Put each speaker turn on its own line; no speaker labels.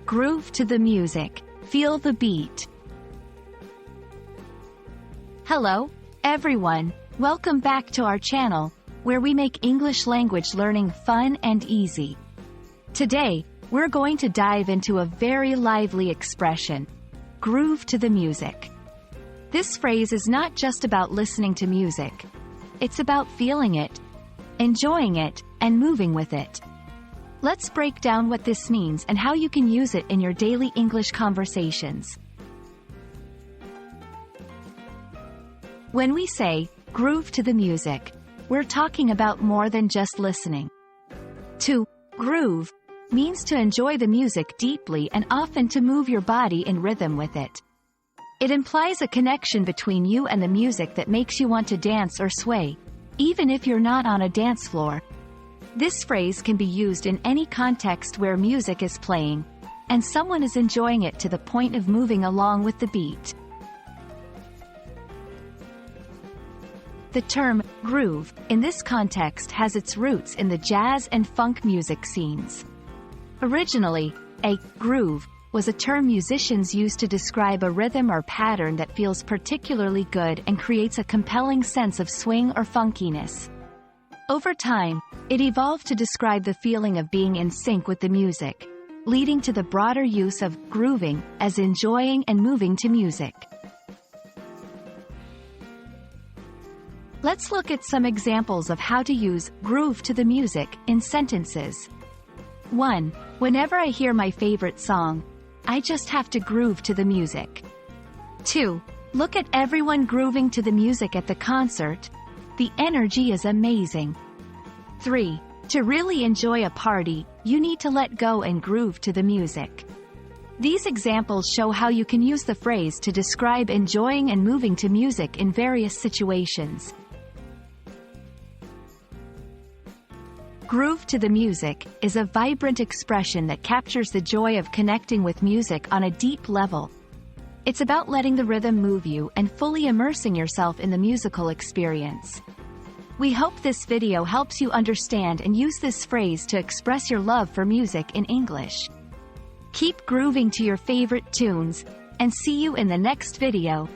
Groove to the music. Feel the beat. Hello, everyone. Welcome back to our channel, where we make English language learning fun and easy. Today, we're going to dive into a very lively expression. Groove to the music. This phrase is not just about listening to music. It's about feeling it, enjoying it, and moving with it. Let's break down what this means and how you can use it in your daily English conversations. When we say, groove to the music, we're talking about more than just listening. To groove means to enjoy the music deeply and often to move your body in rhythm with it. It implies a connection between you and the music that makes you want to dance or sway, even if you're not on a dance floor. This phrase can be used in any context where music is playing, and someone is enjoying it to the point of moving along with the beat. The term groove, in this context, has its roots in the jazz and funk music scenes. Originally, a groove was a term musicians used to describe a rhythm or pattern that feels particularly good and creates a compelling sense of swing or funkiness. Over time, it evolved to describe the feeling of being in sync with the music, leading to the broader use of grooving as enjoying and moving to music. Let's look at some examples of how to use groove to the music in sentences. 1. Whenever I hear my favorite song, I just have to groove to the music. 2. Look at everyone grooving to the music at the concert. The energy is amazing. 3. To really enjoy a party, you need to let go and groove to the music. These examples show how you can use the phrase to describe enjoying and moving to music in various situations. Groove to the music is a vibrant expression that captures the joy of connecting with music on a deep level. It's about letting the rhythm move you and fully immersing yourself in the musical experience. We hope this video helps you understand and use this phrase to express your love for music in English. Keep grooving to your favorite tunes, and see you in the next video.